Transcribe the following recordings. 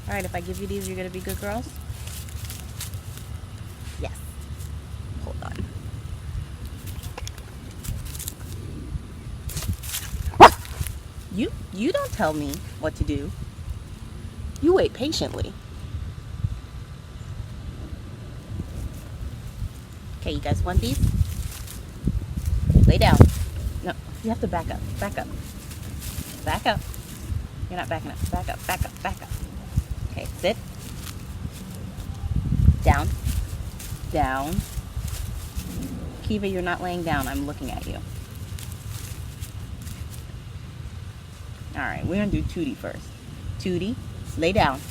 Alright, if I give you these, you're gonna be good girls? Yes. Hold on. You don't tell me what to do. You wait patiently. Okay, you guys want these? Lay down. No, you have to back up. Back up. Back up. You're not backing up. Back up. Back up. Back up. Okay, sit. Down. Down. Kiva, you're not laying down. I'm looking at you. Alright, we're going to do Tootie first. Tootie, lay down.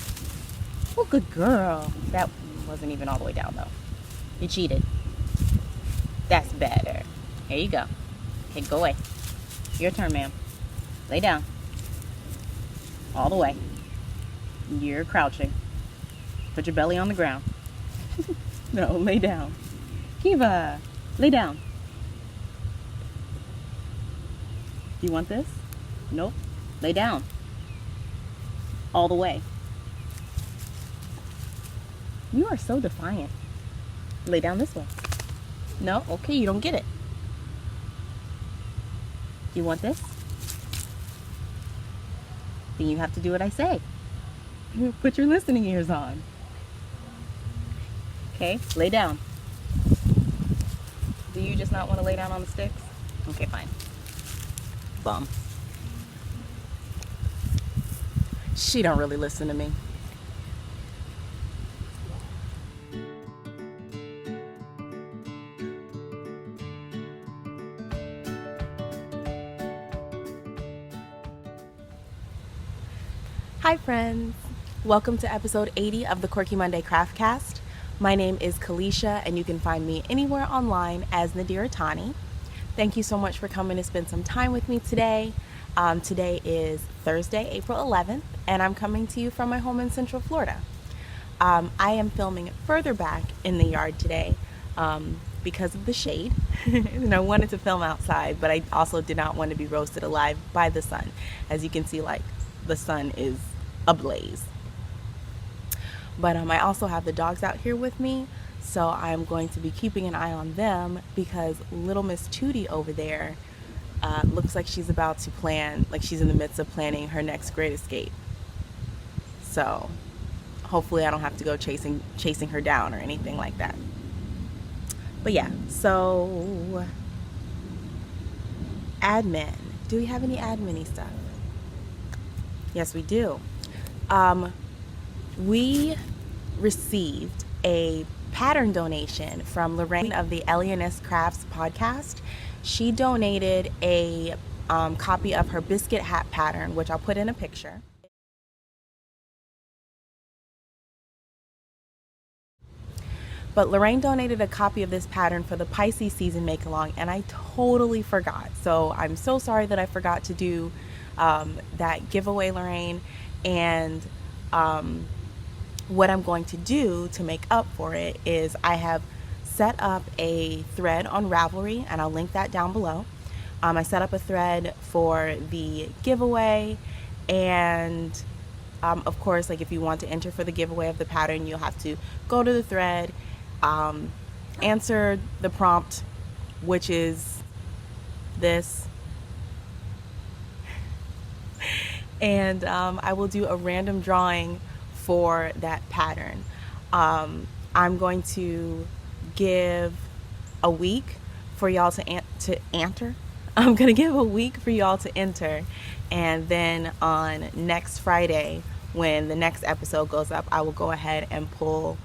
Oh, good girl. That wasn't even all the way down, though. You cheated. That's better. Here you go. Okay, go away. Your turn, ma'am. Lay down. All the way. You're crouching. Put your belly on the ground. No, lay down. Kiva, lay down. Do you want this? Nope. Lay down. All the way. You are so defiant. Lay down this way. No? Okay, you don't get it. You want this? Then you have to do what I say. Put your listening ears on. Okay, lay down. Do you just not want to lay down on the sticks? Okay, fine. Bum. She don't really listen to me. Hi friends! Welcome to episode 80 of the Quirky Monday Craftcast. My name is Kalisha and you can find me anywhere online as Nadir Tani. Thank you so much for coming to spend some time with me today. Today is Thursday, April 11th, and I'm coming to you from my home in Central Florida. I am filming further back in the yard today because of the shade. And I wanted to film outside, but I also did not want to be roasted alive by the sun. As you can see, like, the sun is ablaze. But I also have the dogs out here with me, so I'm going to be keeping an eye on them because little Miss Tootie over there looks like she's about to plan, like she's in the midst of planning her next great escape. So hopefully I don't have to go chasing her down or anything like that. But yeah, so admin. Do we have any admin-y stuff? Yes, we do. We received a pattern donation from Lorraine of the Ellinesscrafts podcast. She donated a copy of her Biscuit Hat pattern, which I'll put in a picture. But Lorraine donated a copy of this pattern for the Pisces season make-along, and I totally forgot. So I'm so sorry that I forgot to do that giveaway, Lorraine. And what I'm going to do to make up for it is I have set up a thread on Ravelry, and I'll link that down below. I set up a thread for the giveaway, and of course, like if you want to enter for the giveaway of the pattern, you'll have to go to the thread, answer the prompt, which is this, and I will do a random drawing for that pattern. I'm going to give a week for y'all to enter. I'm gonna give a week for y'all to enter, and then on next Friday when the next episode goes up, I will go ahead and pull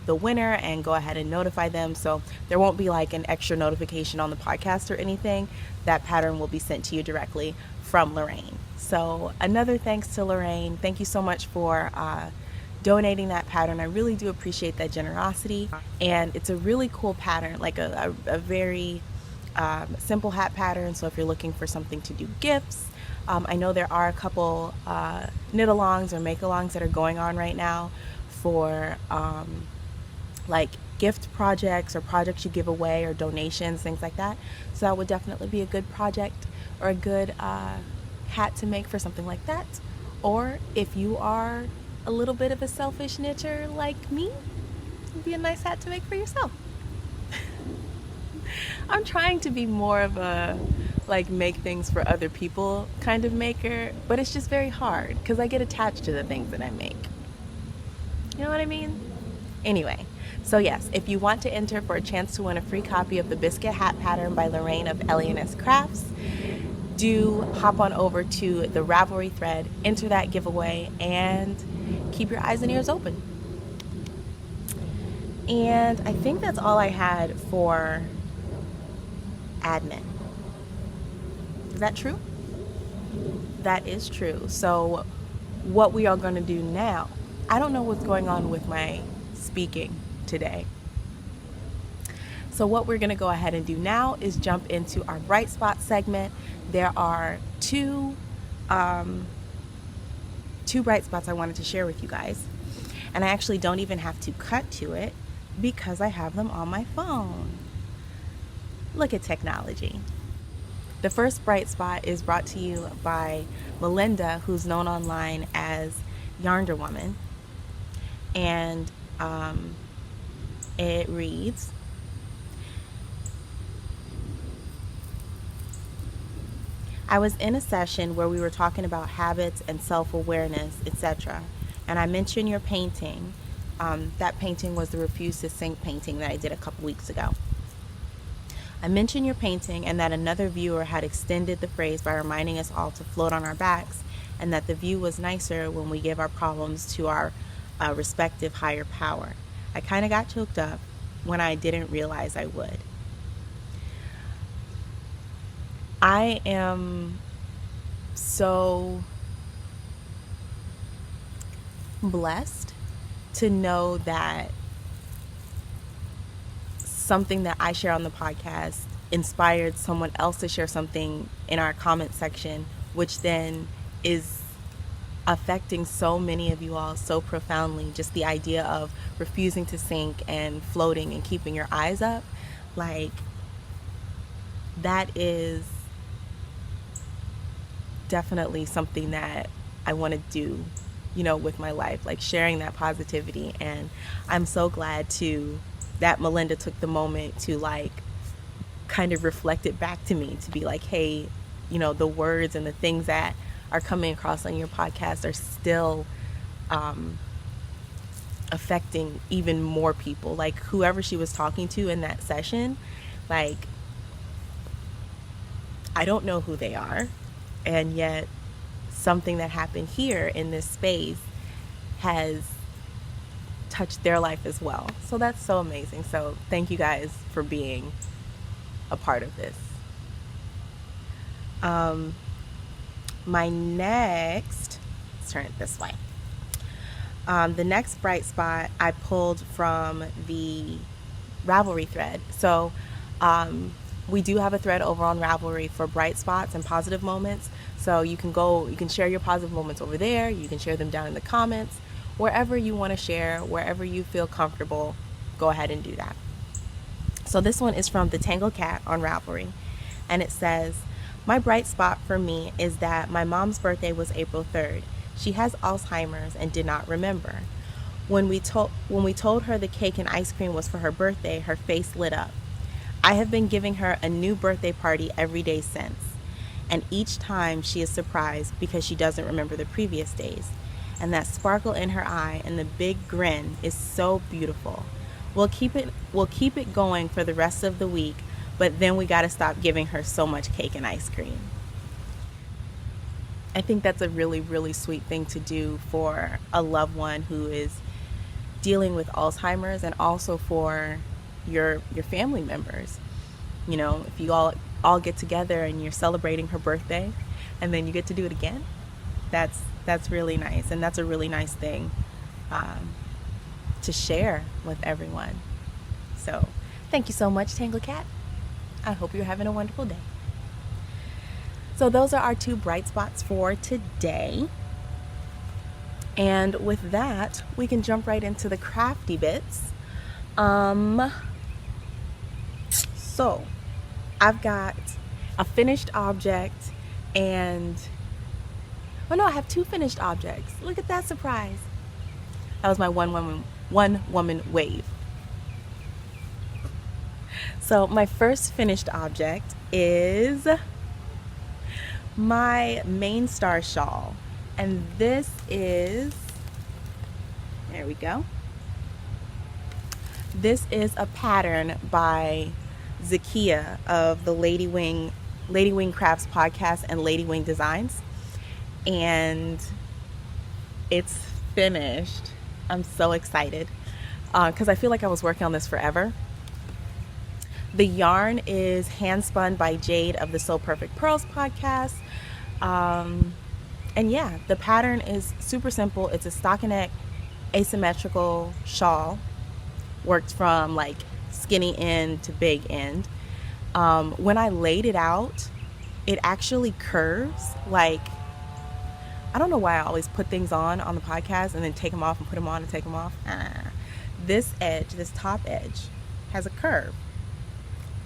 the winner and go ahead and notify them. So there won't be like an extra notification on the podcast or anything. That pattern will be sent to you directly from Lorraine. So another thanks to Lorraine. Thank you so much for donating that pattern. I really do appreciate that generosity, and it's a really cool pattern, like a very simple hat pattern. So if you're looking for something to do gifts, I know there are a couple knit-alongs or make-alongs that are going on right now for like gift projects or projects you give away or donations, things like that. So that would definitely be a good project or a good hat to make for something like that. Or if you are a little bit of a selfish knitcher like me, it'd be a nice hat to make for yourself. I'm trying to be more of a like make things for other people kind of maker, but it's just very hard because I get attached to the things that I make. You know what I mean? Anyway, so yes, if you want to enter for a chance to win a free copy of the Biscuit Hat pattern by Lorraine of Ellinesscrafts, do hop on over to the Ravelry thread, enter that giveaway, and keep your eyes and ears open. And I think that's all I had for admin. Is that true? That is true. So what we are going to do now, I don't know what's going on with my speaking today. So what we're going to go ahead and do now is jump into our bright spot segment. There are two bright spots I wanted to share with you guys. And I actually don't even have to cut to it because I have them on my phone. Look at technology. The first bright spot is brought to you by Melinda, who's known online as Yarnder Woman. And it reads, I was in a session where we were talking about habits and self-awareness, etc. And I mentioned your painting. That painting was the Refuse to Sink painting that I did a couple weeks ago. I mentioned your painting and that another viewer had extended the phrase by reminding us all to float on our backs, and that the view was nicer when we give our problems to our respective higher power. I kind of got choked up when I didn't realize I would. I am so blessed to know that something that I share on the podcast inspired someone else to share something in our comment section, which then is affecting so many of you all so profoundly. Just the idea of refusing to sink and floating and keeping your eyes up, like, that is definitely something that I want to do, you know, with my life, like sharing that positivity. And I'm so glad that Melinda took the moment to like kind of reflect it back to me, to be like, hey, you know, the words and the things that are coming across on your podcast are still affecting even more people. Like whoever she was talking to in that session, like, I don't know who they are, and yet something that happened here in this space has touched their life as well. So that's so amazing. So thank you guys for being a part of this. Let's turn it this way. The next bright spot I pulled from the Ravelry thread. So we do have a thread over on Ravelry for bright spots and positive moments. So you can share your positive moments over there. You can share them down in the comments. Wherever you want to share, wherever you feel comfortable, go ahead and do that. So this one is from the Tangled Cat on Ravelry, and it says, my bright spot for me is that my mom's birthday was April 3rd. She has Alzheimer's and did not remember. When we told her the cake and ice cream was for her birthday, her face lit up. I have been giving her a new birthday party every day since, and each time she is surprised because she doesn't remember the previous days. And that sparkle in her eye and the big grin is so beautiful. We'll keep it going for the rest of the week, but then we got to stop giving her so much cake and ice cream. I think that's a really, really sweet thing to do for a loved one who is dealing with Alzheimer's, and also for your family members. You know, if you all get together and you're celebrating her birthday and then you get to do it again, that's really nice, and that's a really nice thing to share with everyone. So thank you so much, Tangled Cat. I hope you're having a wonderful day. So those are our two bright spots for today. And with that, we can jump right into the crafty bits. So I've got a finished object and, oh no, I have two finished objects. Look at that surprise. That was my one woman wave. So my first finished object is my main star shawl. And this is, there we go. This is a pattern by Zakia of the Ladywing Crafts podcast and Ladywing Designs. And it's finished. I'm so excited because I feel like I was working on this forever. The yarn is hand spun by Jade of the So Perfect Purls podcast. And yeah, the pattern is super simple. It's a stockinette asymmetrical shawl, worked from like skinny end to big end. When I laid it out, it actually curves. Like, I don't know why I always put things on the podcast and then take them off and put them on and take them off. This edge, this top edge, has a curve.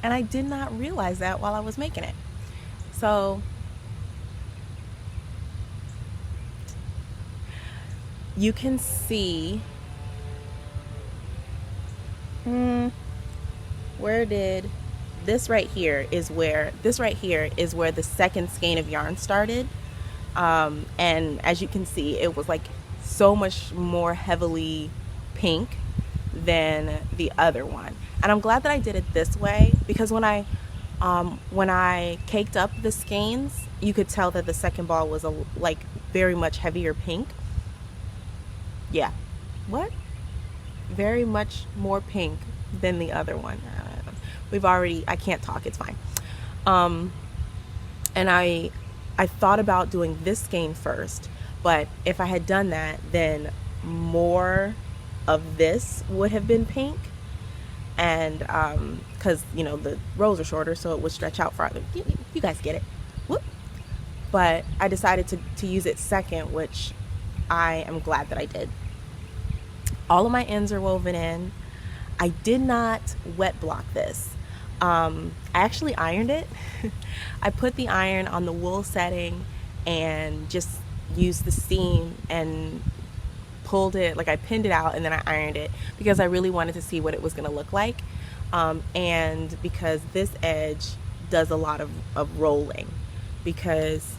And I did not realize that while I was making it. So you can see where did this right here is where the second skein of yarn started. And as you can see, it was like so much more heavily pink than the other one. And I'm glad that I did it this way, because when I caked up the skeins, you could tell that the second ball was like very much heavier pink. Yeah. What? Very much more pink than the other one. I can't talk, it's fine. And I thought about doing this skein first, but if I had done that, then more of this would have been pink. And because the rows are shorter, so it would stretch out farther. You guys get it. Whoop. But I decided to use it second, which I am glad that I did. All of my ends are woven in. I did not wet block this. I actually ironed it. I put the iron on the wool setting and just used the seam and pulled it, like I pinned it out, and then I ironed it because I really wanted to see what it was going to look like. And because this edge does a lot of rolling, because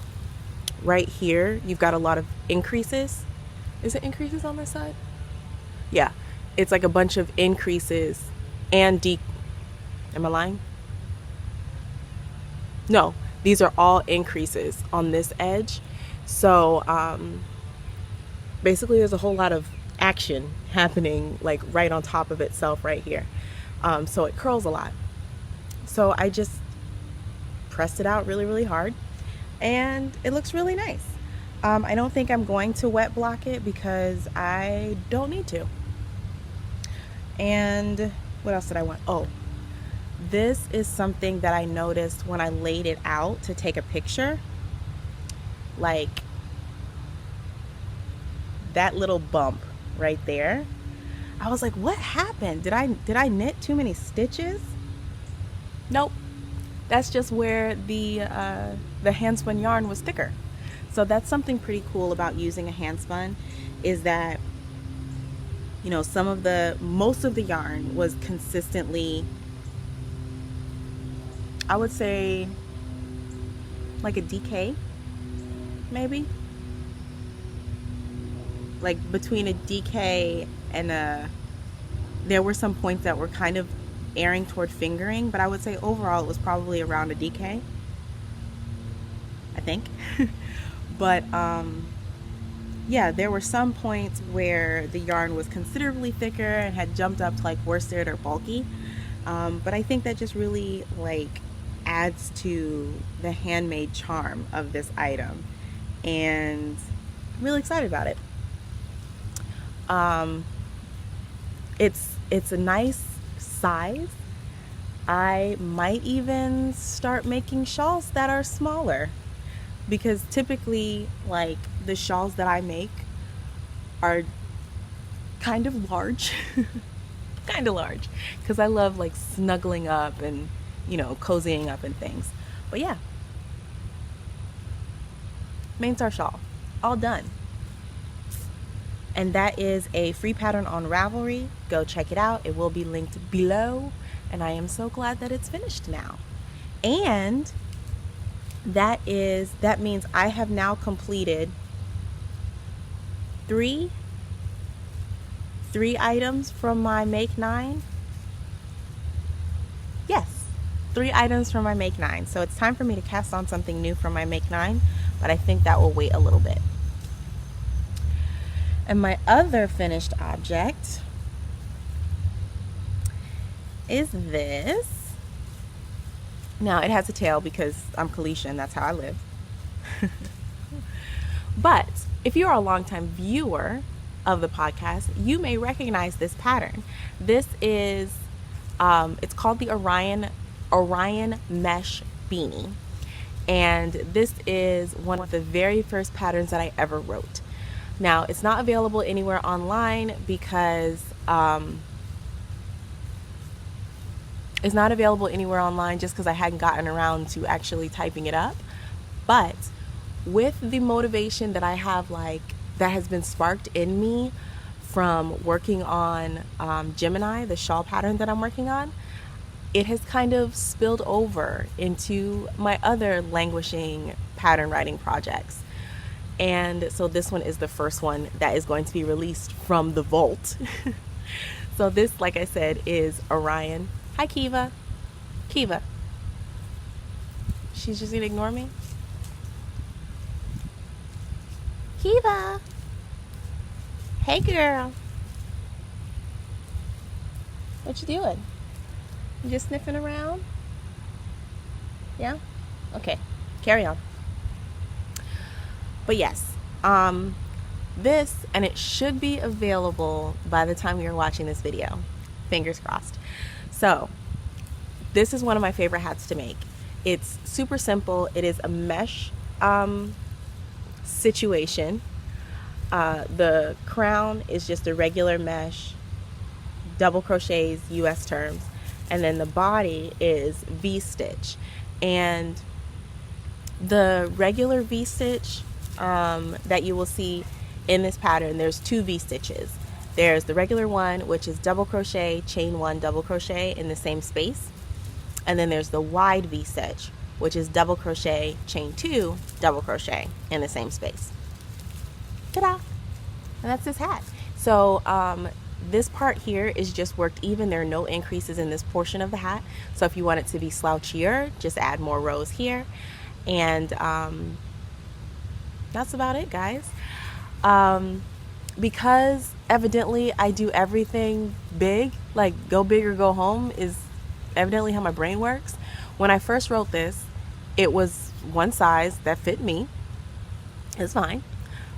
right here you've got a lot of increases. Is it increases on this side? Yeah, it's like a bunch of increases and am I lying? No, these are all increases on this edge. So basically there's a whole lot of action happening like right on top of itself right here. So it curls a lot. So I just pressed it out really, really hard, and it looks really nice. I don't think I'm going to wet block it because I don't need to. And what else did I want? Oh, this is something that I noticed when I laid it out to take a picture. Like that little bump right there. I was like, what happened? Did I knit too many stitches? Nope. That's just where the hand spun yarn was thicker. So that's something pretty cool about using a hand spun, is that most of the yarn was consistently, I would say, like a DK, maybe. Like between a DK and there were some points that were kind of airing toward fingering, but I would say overall it was probably around a DK, I think. But yeah, there were some points where the yarn was considerably thicker and had jumped up to like worsted or bulky. But I think that just really like adds to the handmade charm of this item, and I'm really excited about it. It's a nice size. I might even start making shawls that are smaller, because typically like the shawls that I make are kind of large. Kind of large, because I love like snuggling up and cozying up and things. But yeah, main star shawl all done. And that is a free pattern on Ravelry. Go check it out. It will be linked below. And I am so glad that it's finished now. And that means I have now completed three items from my Make 9. Yes, 3 items from my Make 9. So it's time for me to cast on something new from my Make 9, but I think that will wait a little bit. And my other finished object is this. Now it has a tail because I'm Kalisha and that's how I live. But if you're a longtime viewer of the podcast, you may recognize this pattern. This is, it's called the Orion Mesh Beanie. And this is one of the very first patterns that I ever wrote. Now, it's not available anywhere online because it's not available anywhere online just because I hadn't gotten around to actually typing it up. But with the motivation that I have, like, that has been sparked in me from working on Gemini, the shawl pattern that I'm working on, it has kind of spilled over into my other languishing pattern writing projects. And so this one is the first one that is going to be released from the vault. So this, like I said, is Orion. Hi, Kiva. Kiva. She's just gonna ignore me. Kiva. Hey, girl. What you doing? You just sniffing around? Yeah? Okay. Carry on. But yes, this, and it should be available by the time you're watching this video. Fingers crossed. So, this is one of my favorite hats to make. It's super simple. It is a mesh situation. The crown is just a regular mesh, double crochets, US terms, and then the body is V-stitch. And the regular V-stitch that you will see in this pattern, there's 2 V-stitches. There's the regular one, which is double crochet, chain 1, double crochet in the same space. And then there's the wide V-stitch, which is double crochet, chain 2, double crochet in the same space. Ta-da! And that's this hat. So this part here is just worked even. There are no increases in this portion of the hat. So if you want it to be slouchier, just add more rows here. And that's about it, guys. Because evidently I do everything big, like go big or go home is evidently how my brain works. When I first wrote this, it was one size that fit me. It's fine.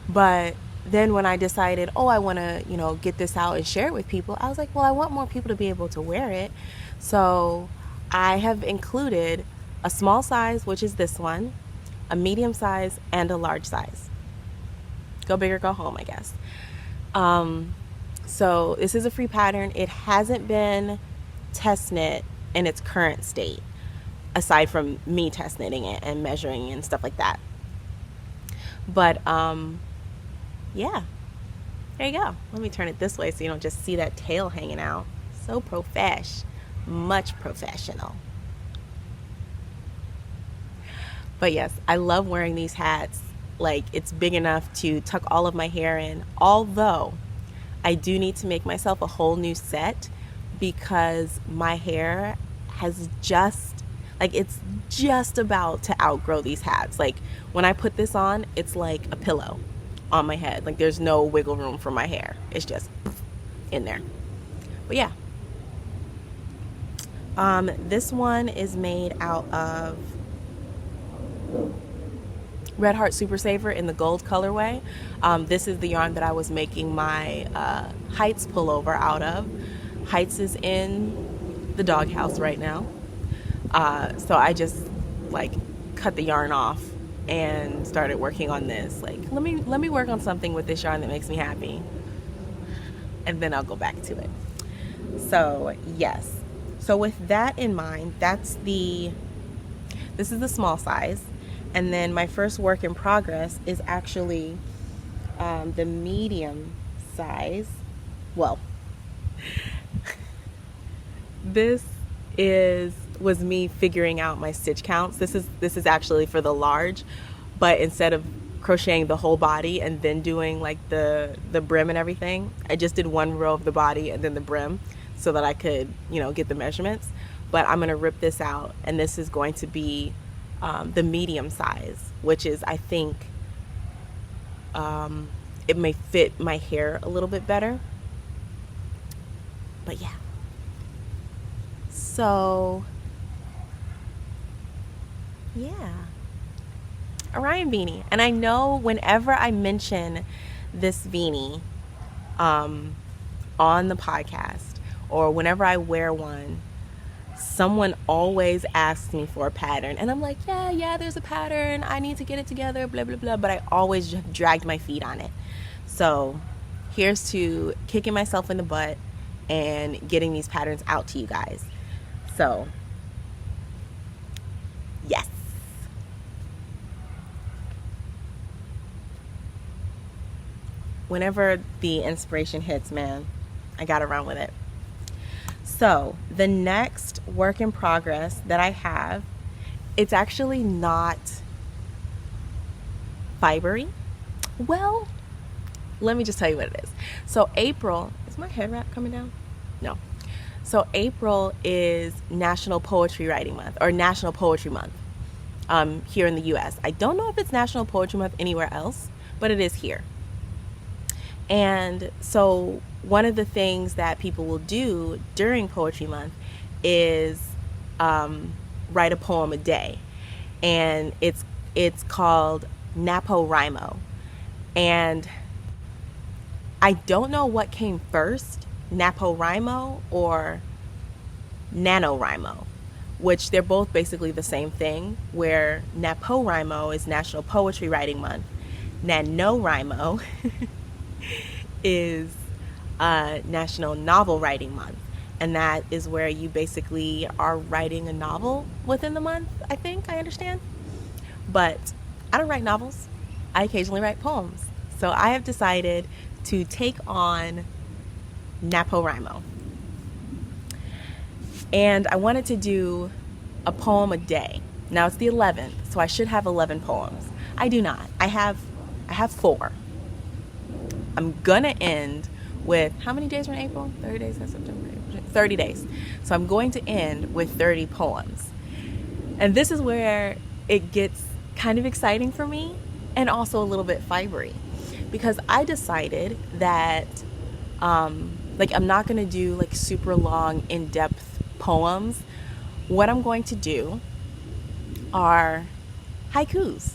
But then when I decided, oh, I want to, get this out and share it with people, I was like, well, I want more people to be able to wear it. So I have included a small size, which is this one, a medium size, and a large size. Go big or go home, I guess. So this is a free pattern. It hasn't been test knit in its current state, aside from me test knitting it and measuring and stuff like that. But yeah, there you go. Let me turn it this way so you don't just see that tail hanging out. So much professional. But yes, I love wearing these hats. Like, it's big enough to tuck all of my hair in, although I do need to make myself a whole new set because my hair has it's just about to outgrow these hats. Like, when I put this on, it's like a pillow on my head. Like, there's no wiggle room for my hair. It's just in there. But yeah. This one is made out of Red Heart Super Saver in the gold colorway. This is the yarn that I was making my Heights pullover out of. Heights is in the doghouse right now. So I just cut the yarn off and started working on this. Let me work on something with this yarn that makes me happy, and then I'll go back to it. So yes. So with that in mind, this is the small size. And then my first work in progress is actually the medium size. Well, this was me figuring out my stitch counts. This is actually for the large, but instead of crocheting the whole body and then doing like the brim and everything, I just did one row of the body and then the brim so that I could, you know, get the measurements. But I'm gonna rip this out, and this is going to be the medium size, which is, I think, it may fit my hair a little bit better. But yeah. So yeah, Orion beanie. And I know whenever I mention this beanie on the podcast, or whenever I wear one, someone always asks me for a pattern, and I'm like, yeah, there's a pattern, I need to get it together, blah blah blah, but I always just dragged my feet on it. So here's to kicking myself in the butt and getting these patterns out to you guys. So yes. Whenever the inspiration hits, man, I gotta run with it. So the next work in progress that I have, it's actually not fibery. Well, let me just tell you what it is. So April, is my head wrap coming down? No. So April is National Poetry Writing Month, or National Poetry Month here in the US. I don't know if it's National Poetry Month anywhere else, but it is here. And so one of the things that people will do during Poetry Month is write a poem a day. And it's called NaPoWriMo. And I don't know what came first, NaPoWriMo or NaNoWriMo, which they're both basically the same thing, where NaPoWriMo is National Poetry Writing Month. NaNoWriMo is National Novel Writing Month, and that is where you basically are writing a novel within the month. I think I understand, but I don't write novels. I occasionally write poems. So I have decided to take on NaPoWriMo, and I wanted to do a poem a day. Now it's the 11th, so I should have 11 poems. I do not. I have 4. I'm gonna end with, how many days are in April? 30 days, that's September, 30 days. So I'm going to end with 30 poems. And this is where it gets kind of exciting for me, and also a little bit fibery, because I decided that like I'm not gonna do like super long, in-depth poems. What I'm going to do are haikus.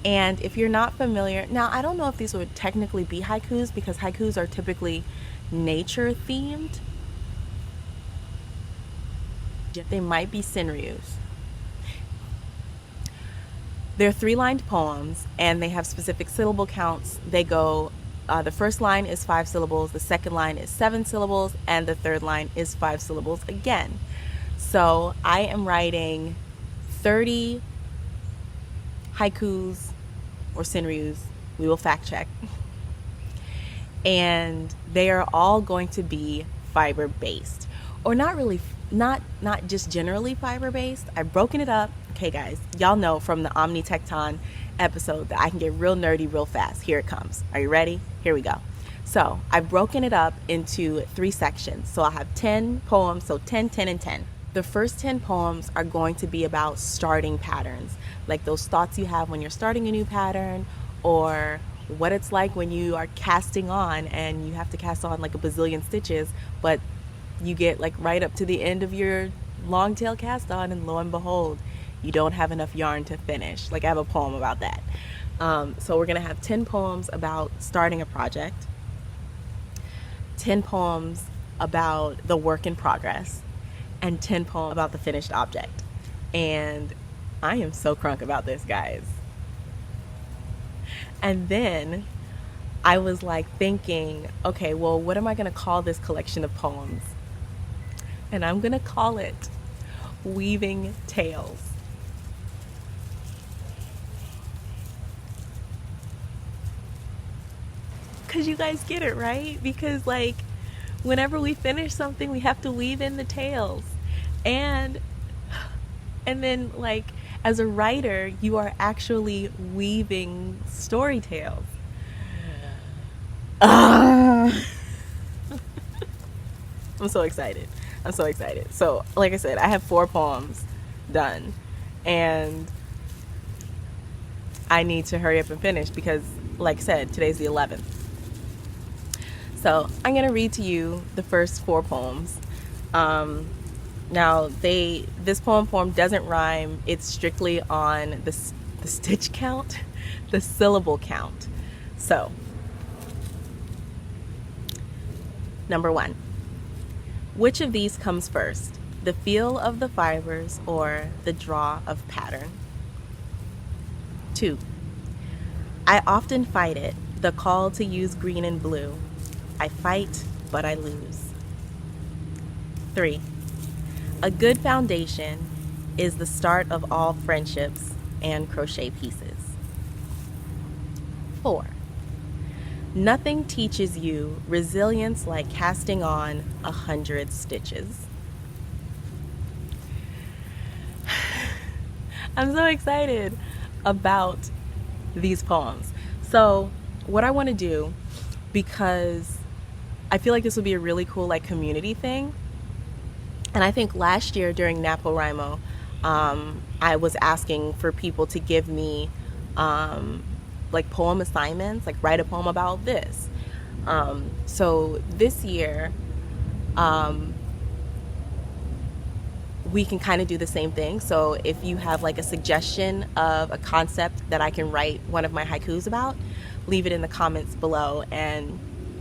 And if you're not familiar, now I don't know if these would technically be haikus, because haikus are typically nature themed. They might be senryus. They're 3-lined poems, and they have specific syllable counts. They go, the first line is 5 syllables, the second line is 7 syllables, and the third line is 5 syllables again. So I am writing 30 haikus or senryus, we will fact check, and they are all going to be fiber based, or not really, not just generally fiber based. I've broken it up. Okay guys, y'all know from the Omni Tecton episode that I can get real nerdy real fast. Here it comes. Are you ready? Here we go. So I've broken it up into 3 sections. So I'll have 10 poems, so 10, 10, and 10. The first 10 poems are going to be about starting patterns, like those thoughts you have when you're starting a new pattern, or what it's like when you are casting on and you have to cast on like a bazillion stitches, but you get like right up to the end of your long tail cast on, and lo and behold, you don't have enough yarn to finish. Like I have a poem about that. So we're gonna have 10 poems about starting a project, 10 poems about the work in progress, and 10 poems about the finished object. And I am so crunk about this, guys. And then I was like thinking, okay, well, what am I gonna call this collection of poems? And I'm gonna call it Weaving Tales. because you guys get it, right? Because like whenever we finish something, we have to weave in the tails. And then like as a writer, you are actually weaving story tales. I'm so excited. I'm so excited. So like I said, I have 4 poems done, and I need to hurry up and finish because like I said, today's the 11th. So I'm gonna read to you the first 4 poems. Now this poem form doesn't rhyme. It's strictly on the stitch count, the syllable count. So number 1. Which of these comes first? The feel of the fibers or the draw of pattern? 2. I often fight it, the call to use green and blue. I fight, but I lose. 3. A good foundation is the start of all friendships and crochet pieces. 4. Nothing teaches you resilience like casting on 100 stitches. I'm so excited about these poems. So what I want to do, because I feel like this would be a really cool like community thing, and I think last year during NaPoWriMo, I was asking for people to give me like poem assignments, like write a poem about this. So this year, we can kind of do the same thing. So if you have like a suggestion of a concept that I can write one of my haikus about, leave it in the comments below and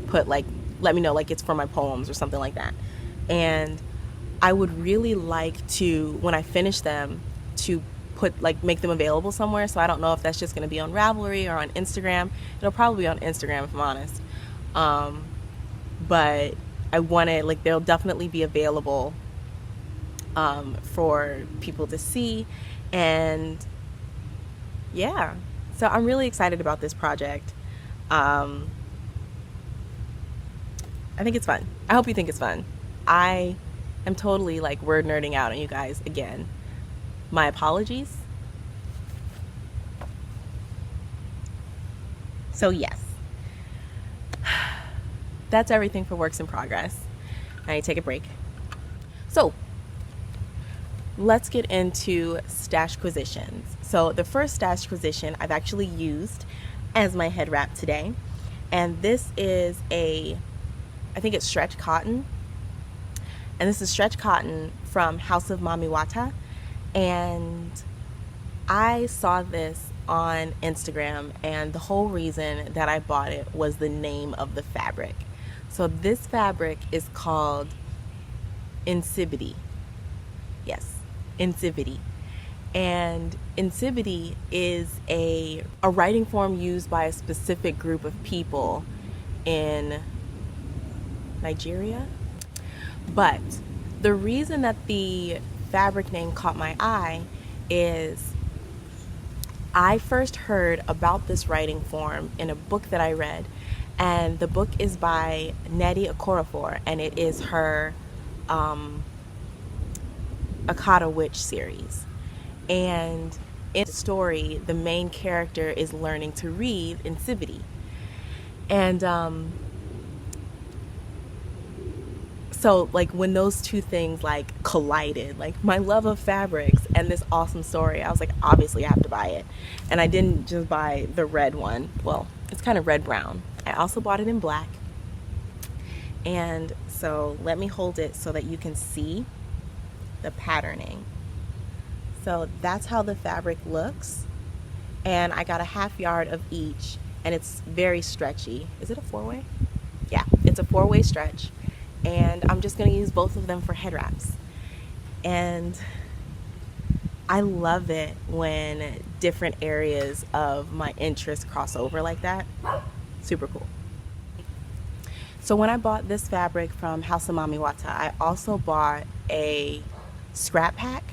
put like, let me know like it's for my poems or something like that. And I would really like to, when I finish them, to put like make them available somewhere. So I don't know if that's just going to be on Ravelry or on Instagram. It'll probably be on Instagram if I'm honest. But I want to like, they'll definitely be available for people to see. And yeah, so I'm really excited about this project. I think it's fun. I hope you think it's fun. I am totally like word nerding out on you guys again. My apologies. So yes, that's everything for works in progress. I need to take a break. So let's get into stashquisitions. So the first stashquisition I've actually used as my head wrap today, and this is I think it's stretch cotton, and this is stretch cotton from House of Mami Wata. And I saw this on Instagram, and the whole reason that I bought it was the name of the fabric. So this fabric is called Insipidity. Yes, Insipidity. And Insipidity is a writing form used by a specific group of people in Nigeria. But the reason that the fabric name caught my eye is I first heard about this writing form in a book that I read, and the book is by Nnedi Okorafor, and it is her Akata Witch series. And in the story, the main character is learning to read Insipidity. And so like when those two things like collided, like my love of fabrics and this awesome story, I was like, obviously I have to buy it. And I didn't just buy the red one. Well, it's kind of red brown. I also bought it in black. And so let me hold it so that you can see the patterning. So that's how the fabric looks. And I got a half yard of each, and it's very stretchy. Is it a 4-way? Yeah, it's a 4-way stretch. And I'm just going to use both of them for head wraps. And I love it when different areas of my interest cross over like that. Super cool. So when I bought this fabric from House of Mami Wata, I also bought a scrap pack.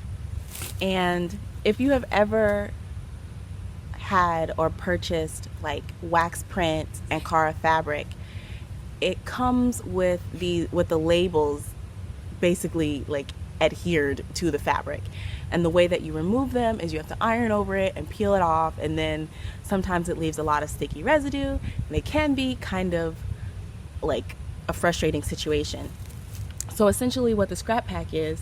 And if you have ever had or purchased like wax print and Cara fabric, it comes with the labels basically like adhered to the fabric. And the way that you remove them is you have to iron over it and peel it off, and then sometimes it leaves a lot of sticky residue, and it can be kind of like a frustrating situation. So essentially what the scrap pack is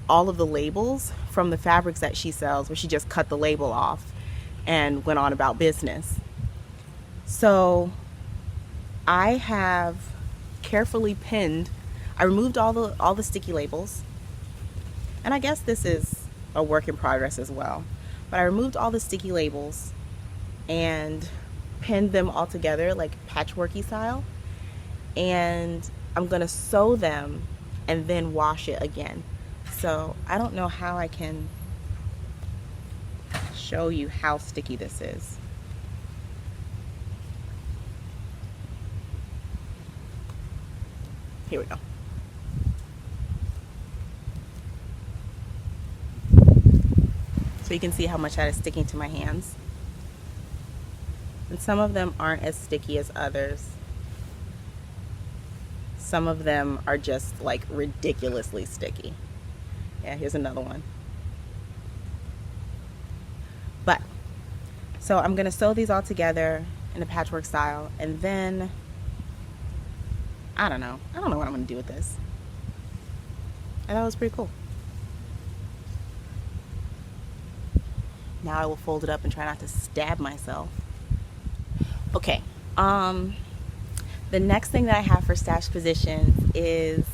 all of the labels from the fabrics that she sells, where she just cut the label off and went on about business. So I have carefully pinned, I removed all the sticky labels, and I guess this is a work in progress as well, but I removed all the sticky labels and pinned them all together like patchworky style, and I'm gonna sew them and then wash it again. So I don't know how I can show you how sticky this is. Here we go. So you can see how much that is sticking to my hands. And some of them aren't as sticky as others. Some of them are just like ridiculously sticky. Yeah, here's another one. But, so I'm gonna sew these all together in a patchwork style, and then, I don't know what I'm gonna do with this. I thought it was pretty cool. Now I will fold it up and try not to stab myself. Okay, the next thing that I have for stash positions is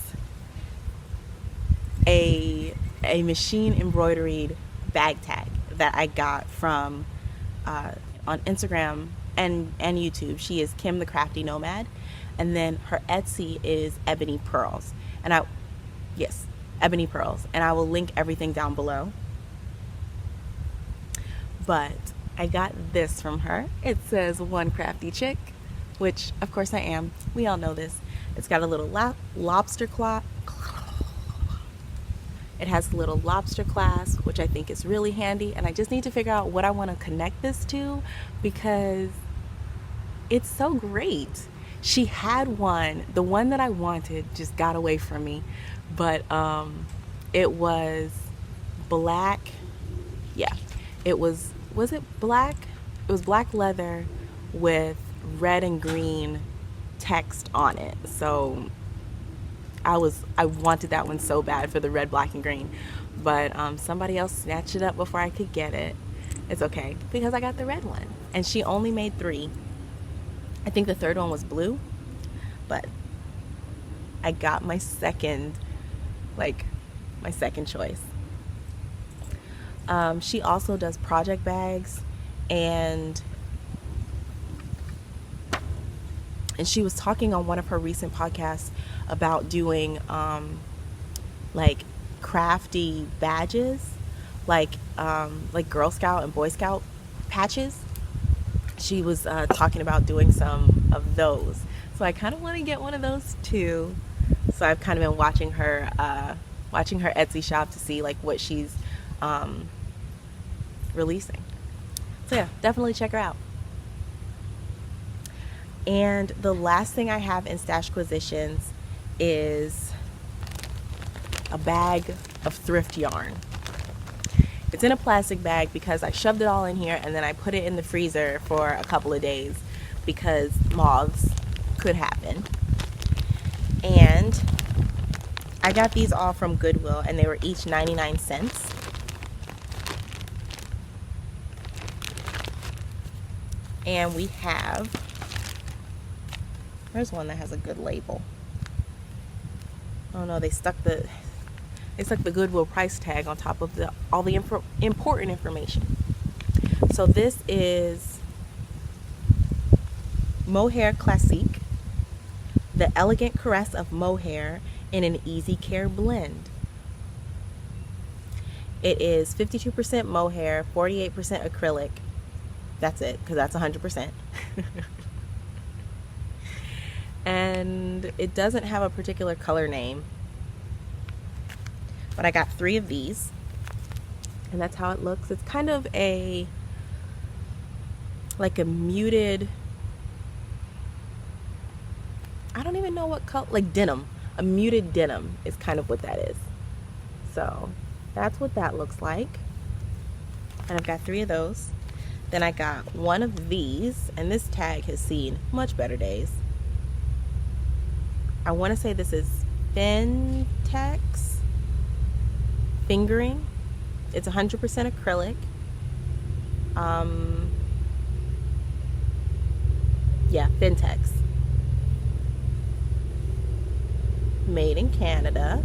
a machine embroidered bag tag that I got from on Instagram and YouTube. She is Kim the Crafty Nomad, and then her Etsy is Ebony Purls, and Ebony Purls, and I will link everything down below. But I got this from her. It says one crafty chick, which of course I am. We all know this. It's got a little lobster claw. It has a little lobster clasp, which I think is really handy, and I just need to figure out what I want to connect this to, because it's so great. She had one, the one that I wanted just got away from me, but it was black. Yeah, was it black? It was black leather with red and green text on it. So I wanted that one so bad for the red, black, and green, but somebody else snatched it up before I could get it. It's okay, because I got the red one, and she only made 3. I think the third one was blue, but I got my second choice. She also does project bags, and she was talking on one of her recent podcasts about doing like crafty badges, like Girl Scout and Boy Scout patches. She was talking about doing some of those, so I kind of want to get one of those too. So I've kind of been watching her Etsy shop to see like what she's releasing. So yeah, definitely check her out. And the last thing I have in Stashquisitions is a bag of thrift yarn. It's in a plastic bag because I shoved it all in here and then I put it in the freezer for a couple of days because moths could happen. And I got these all from Goodwill, and they were each 99 cents. And we have, there's one that has a good label. Oh no, they stuck the Goodwill price tag on top of all the important information. So this is Mohair Classique, the elegant caress of mohair in an easy care blend. It is 52% mohair, 48% acrylic. That's it, because that's 100%. And it doesn't have a particular color name, but I got 3 of these, and that's how it looks. It's kind of a like a muted, I don't even know what color, like denim. A muted denim is kind of what that is. So that's what that looks like. And I've got 3 of those. Then I got 1 of these, and this tag has seen much better days. I want to say this is Fintex fingering. It's 100% acrylic. Yeah, Fintex. Made in Canada.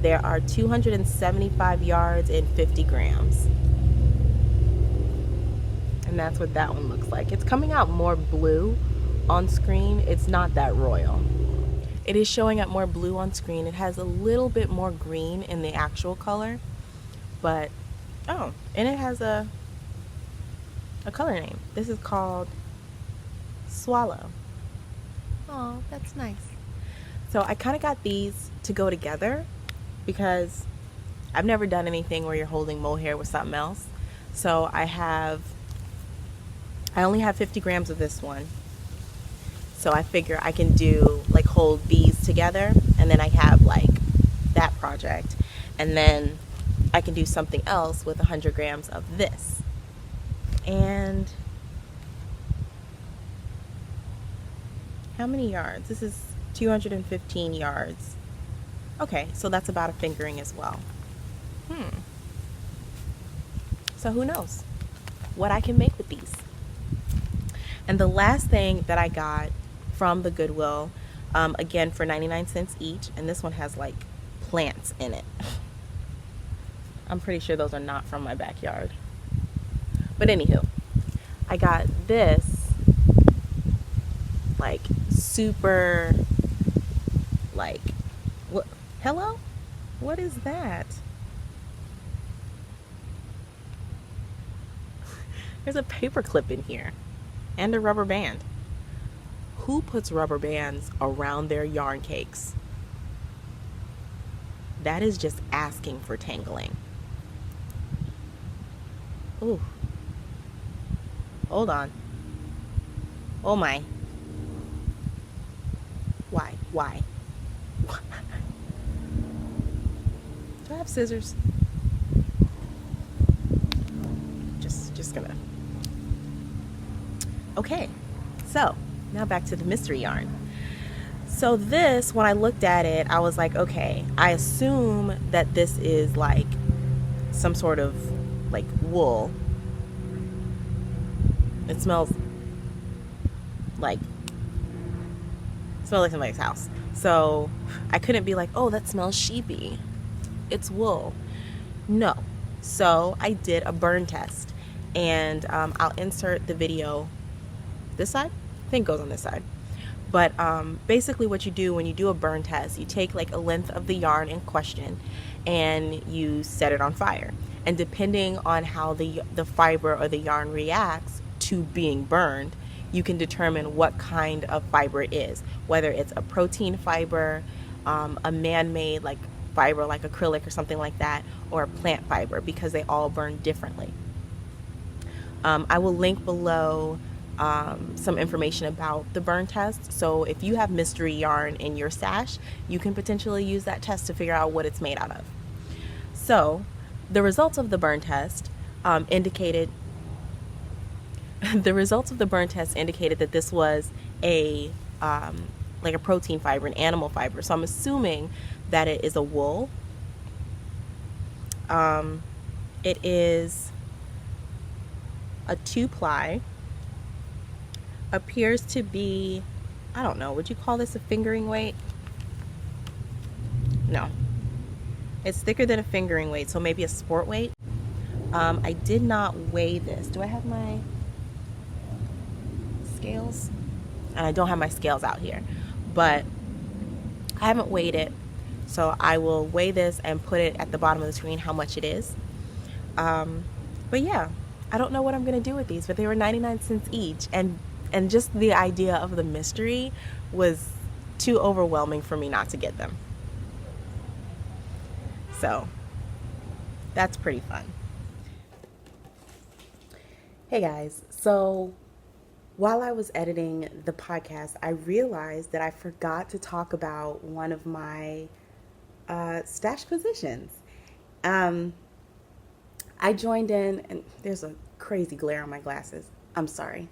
There are 275 yards and 50 grams. And that's what that one looks like. It's coming out more blue on screen. It's not that royal. It is showing up more blue on screen. It has a little bit more green in the actual color. But, oh, and it has a color name. This is called Swallow. Oh, that's nice. So I kind of got these to go together because I've never done anything where you're holding mohair with something else. So I only have 50 grams of this one. So I figure I can do, like, hold these together, and then I have, like, that project. And then I can do something else with 100 grams of this. And how many yards? This is 215 yards. Okay, so that's about a fingering as well. So who knows what I can make with these. And the last thing that I got from the Goodwill, again for 99 cents each, and this one has like plants in it. I'm pretty sure those are not from my backyard. But anywho, I got this like super, like, what? Hello? What is that? There's a paper clip in here and a rubber band. Who puts rubber bands around their yarn cakes? That is just asking for tangling. Ooh. Hold on. Oh my. Why? Why? Do I have scissors? Just gonna. Okay, so now back to the mystery yarn. So this, when I looked at it, I was like, okay, I assume that this is like some sort of like wool. It smells like somebody's house. So I couldn't be like, oh, that smells sheepy. It's wool. No. So I did a burn test. And I'll insert the video this side. I think it goes on this side. But basically what you do when you do a burn test, you take like a length of the yarn in question and you set it on fire. And depending on how the fiber or the yarn reacts to being burned, you can determine what kind of fiber it is. Whether it's a protein fiber, a man-made like fiber like acrylic or something like that, or a plant fiber, because they all burn differently. I will link below some information about the burn test. So if you have mystery yarn in your stash, you can potentially use that test to figure out what it's made out of. So the results of the burn test indicated that this was a like a protein fiber, an animal fiber. So I'm assuming that it is a wool. It is a 2-ply, appears to be, I don't know, would you call this a fingering weight? No, it's thicker than a fingering weight, so maybe a sport weight. I did not weigh this. Do I have my scales? And I don't have my scales out here, but I haven't weighed it, so I will weigh this and put it at the bottom of the screen how much it is. But yeah, I don't know what I'm gonna do with these, but they were 99 cents each, and just the idea of the mystery was too overwhelming for me not to get them. So that's pretty fun. Hey guys, so while I was editing the podcast, I realized that I forgot to talk about one of my stash positions. Um, I joined in, and there's a crazy glare on my glasses. I'm sorry.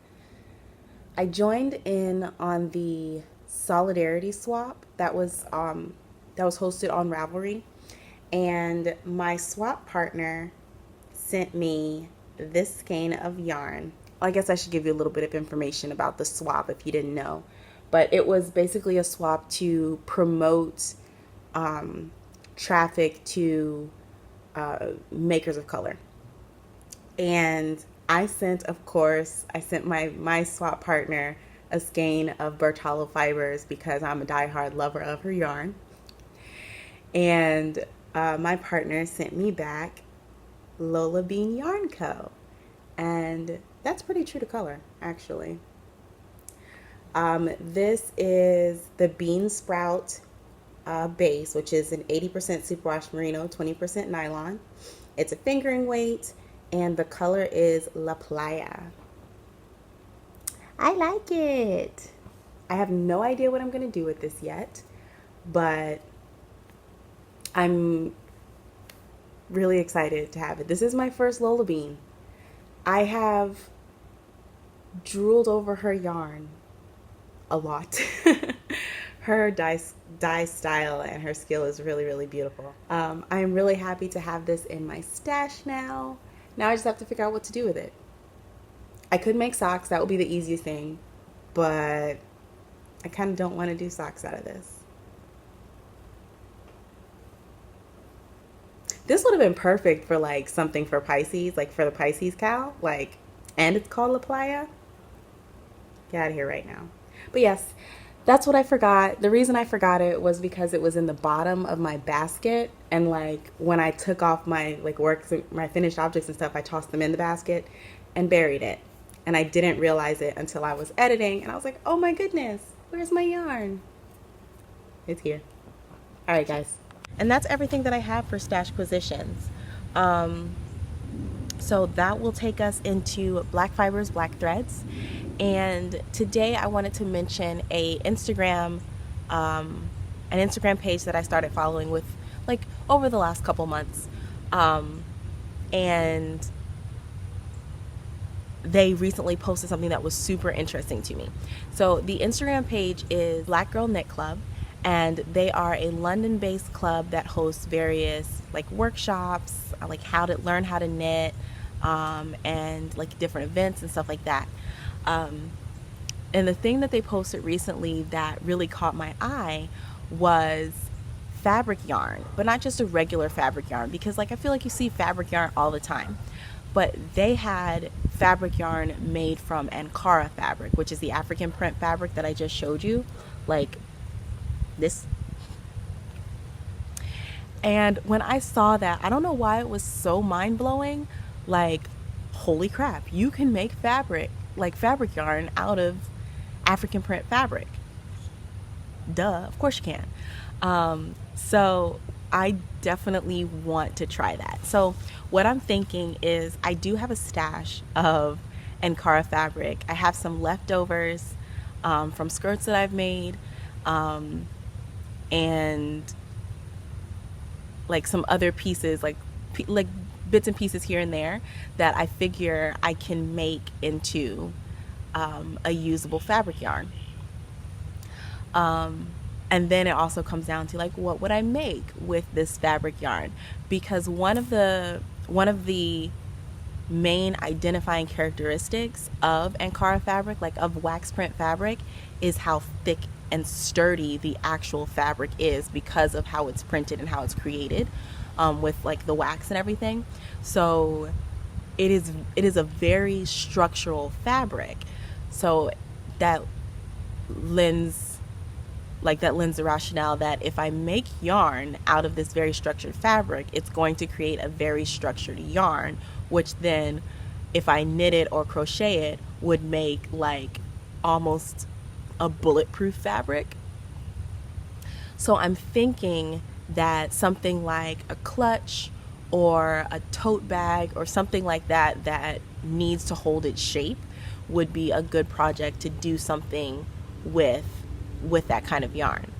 I joined in on the solidarity swap that was hosted on Ravelry, and my swap partner sent me this skein of yarn. I guess I should give you a little bit of information about the swap if you didn't know. But it was basically a swap to promote traffic to makers of color. And I sent my swap partner a skein of Bertolo fibers because I'm a diehard lover of her yarn. And my partner sent me back Lola Bean Yarn Co. And that's pretty true to color, actually. This is the Bean Sprout base, which is an 80% superwash merino, 20% nylon. It's a fingering weight, and the color is La Playa. I like it. I have no idea what I'm going to do with this yet, but I'm really excited to have it. This is my first Lola Bean. I have drooled over her yarn a lot. Her dye style and her skill is really, really beautiful. I'm really happy to have this in my stash now. Now I just have to figure out what to do with it. I could make socks. That would be the easiest thing. But I kind of don't want to do socks out of this. This would have been perfect for like something for Pisces, like for the Pisces cow, like, and it's called La Playa. Get out of here right now. But yes, that's what I forgot. The reason I forgot it was because it was in the bottom of my basket, and like when I took off my like works, my finished objects and stuff, I tossed them in the basket and buried it. And I didn't realize it until I was editing, and I was like, oh my goodness, where's my yarn? It's here. All right, guys. And that's everything that I have for stash positions. So that will take us into black fibers, black threads. And today I wanted to mention an Instagram page that I started following with like over the last couple months. And they recently posted something that was super interesting to me. So the Instagram page is Black Girl Knit Club. And they are a London-based club that hosts various like workshops, like learn how to knit, and like different events and stuff like that. And the thing that they posted recently that really caught my eye was fabric yarn, but not just a regular fabric yarn, because like I feel like you see fabric yarn all the time. But they had fabric yarn made from Ankara fabric, which is the African print fabric that I just showed you. Like this. And when I saw that, I don't know why it was so mind-blowing. Like, holy crap, you can make fabric yarn out of African print fabric. Duh, of course you can. So I definitely want to try that. So what I'm thinking is I do have a stash of Ankara fabric. I have some leftovers from skirts that I've made, and like some other pieces, like bits and pieces here and there that I figure I can make into a usable fabric yarn. And then it also comes down to like, what would I make with this fabric yarn? Because one of the main identifying characteristics of Ankara fabric, like of wax print fabric, is how thick and sturdy the actual fabric is because of how it's printed and how it's created, with like the wax and everything. So it is a very structural fabric. So that lends the rationale that if I make yarn out of this very structured fabric, it's going to create a very structured yarn, which then if I knit it or crochet it would make like almost a bulletproof fabric. So I'm thinking that something like a clutch or a tote bag or something like that needs to hold its shape would be a good project to do something with that kind of yarn.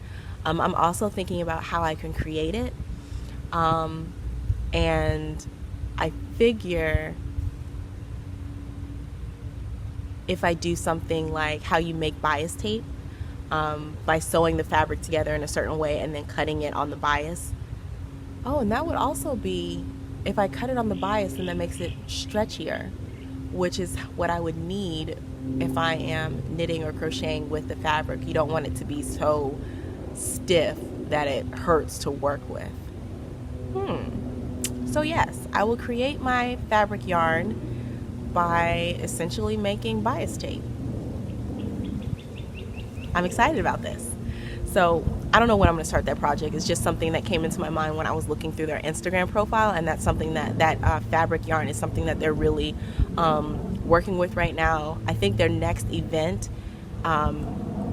I'm also thinking about how I can create it, and I figure if I do something like how you make bias tape, by sewing the fabric together in a certain way and then cutting it on the bias. Oh, and that would also be, if I cut it on the bias, then that makes it stretchier, which is what I would need if I am knitting or crocheting with the fabric. You don't want it to be so stiff that it hurts to work with. So yes, I will create my fabric yarn by essentially making bias tape. I'm excited about this. So I don't know when I'm going to start that project. It's just something that came into my mind when I was looking through their Instagram profile, and that's something that fabric yarn is something that they're really working with right now. I think their next event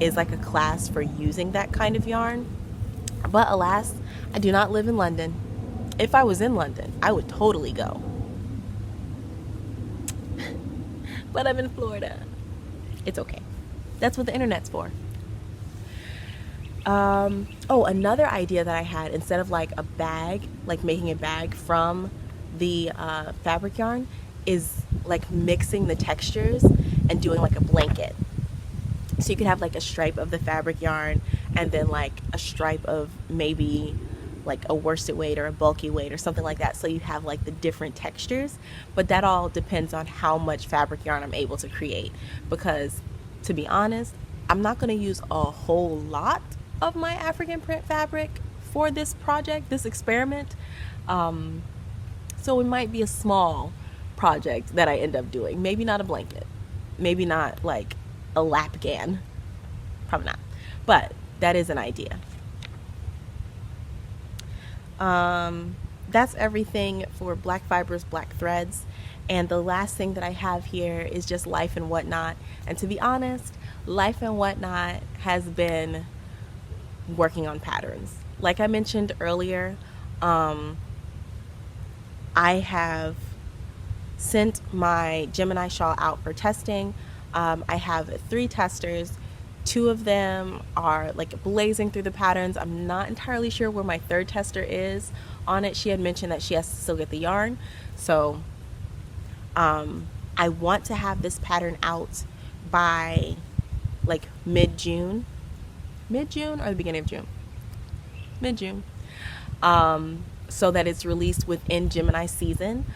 is like a class for using that kind of yarn. But alas, I do not live in London. If I was in London, I would totally go. But I'm in Florida. It's okay. That's what the internet's for. Another idea that I had, instead of like a bag, like making a bag from the fabric yarn, is like mixing the textures and doing like a blanket. So you could have like a stripe of the fabric yarn and then like a stripe of maybe like a worsted weight or a bulky weight or something like that. So you have like the different textures, but that all depends on how much fabric yarn I'm able to create, because to be honest, I'm not going to use a whole lot of my African print fabric for this project, this experiment. So it might be a small project that I end up doing. Maybe not a blanket. Maybe not like a lapgan. Probably not. But that is an idea. That's everything for Black Fibers, Black Threads. And the last thing that I have here is just Life and Whatnot. And to be honest, Life and Whatnot has been working on patterns. Like I mentioned earlier, I have sent my Gemini shawl out for testing. I have 3 testers. 2 of them are like blazing through the patterns. I'm not entirely sure where my 3rd tester is on it. She had mentioned that she has to still get the yarn. So I want to have this pattern out by like mid-June or the beginning of June? Mid-June. So that it's released within Gemini season.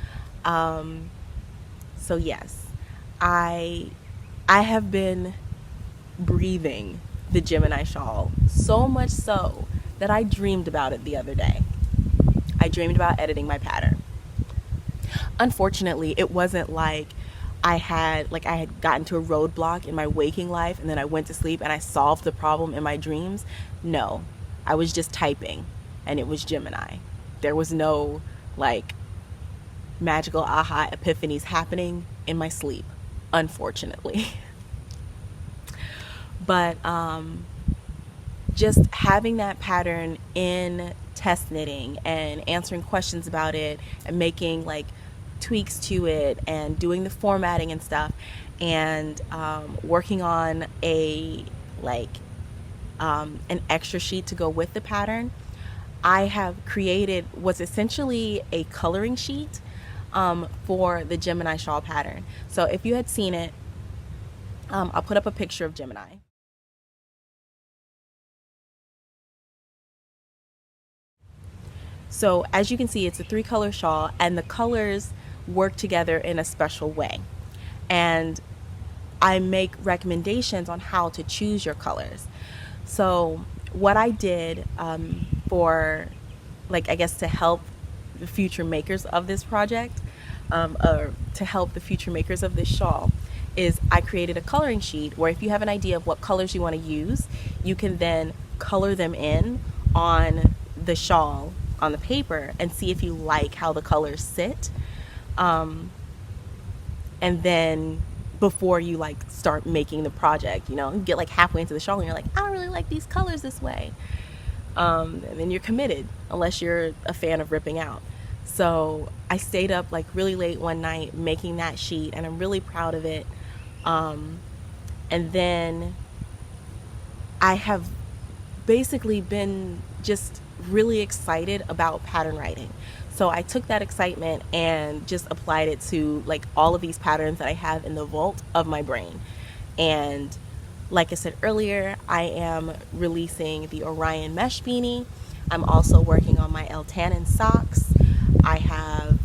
So yes, I have been breathing the Gemini shawl, so much so that I dreamed about it the other day. I dreamed about editing my pattern. Unfortunately, it wasn't like I had gotten to a roadblock in my waking life and then I went to sleep and I solved the problem in my dreams. No, I was just typing and it was Gemini. There was no like magical aha epiphanies happening in my sleep, unfortunately. But just having that pattern in test knitting and answering questions about it and making like tweaks to it and doing the formatting and stuff, and working on a an extra sheet to go with the pattern, I have created what's essentially a coloring sheet for the Gemini shawl pattern. So if you had seen it, I'll put up a picture of Gemini. So as you can see, it's a 3-color shawl and the colors work together in a special way. And I make recommendations on how to choose your colors. So what I did for, I guess, to help the future makers of this project, or to help the future makers of this shawl, is I created a coloring sheet where if you have an idea of what colors you want to use, you can then color them in on the shawl, on the paper, and see if you like how the colors sit. And then before you start making the project, you get halfway into the shawl and you're like, I don't really like these colors this way. And then you're committed, unless you're a fan of ripping out. So I stayed up like really late one night making that sheet, and I'm really proud of it. And then I have basically been just really excited about pattern writing. So I took that excitement and just applied it to like all of these patterns that I have in the vault of my brain. And like I said earlier, I am releasing the Orion mesh beanie. I'm also working on my El Tannen socks. I have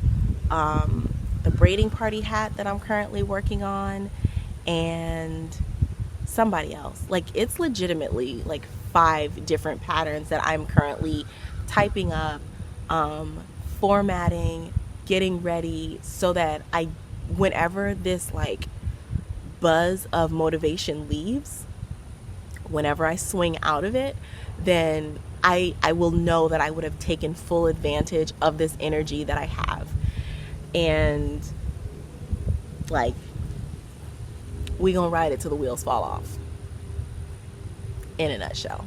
the braiding party hat that I'm currently working on, and somebody else. Like, it's legitimately like 5 different patterns that I'm currently typing up, formatting, getting ready, so that whenever this like buzz of motivation leaves, whenever I swing out of it, then I will know that I would have taken full advantage of this energy that I have. And like, we gonna ride it till the wheels fall off, in a nutshell.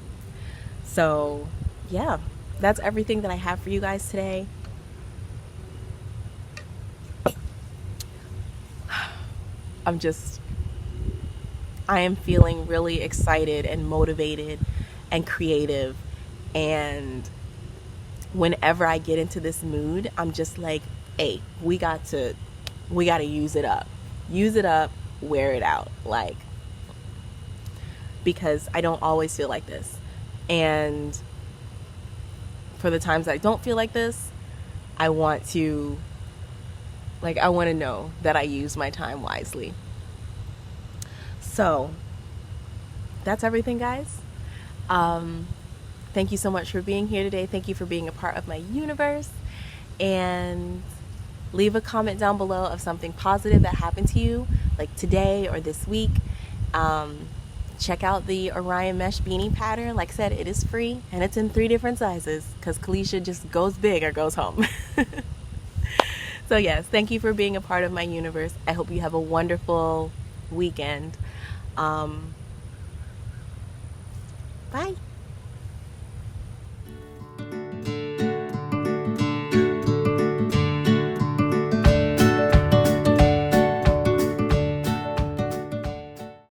So yeah, that's everything that I have for you guys today. I am feeling really excited and motivated and creative, and whenever I get into this mood, I'm just like, hey, we got to use it up, wear it out, like, because I don't always feel like this. And for the times I don't feel like this, I want to know that I use my time wisely. So that's everything, guys. Thank you so much for being here today. Thank you for being a part of my universe. And leave a comment down below of something positive that happened to you, like today or this week. Check out the Orion mesh beanie pattern. Like I said, it is free, and it's in 3 different sizes, because Kalisha just goes big or goes home. So yes, thank you for being a part of my universe. I hope you have a wonderful weekend. Bye.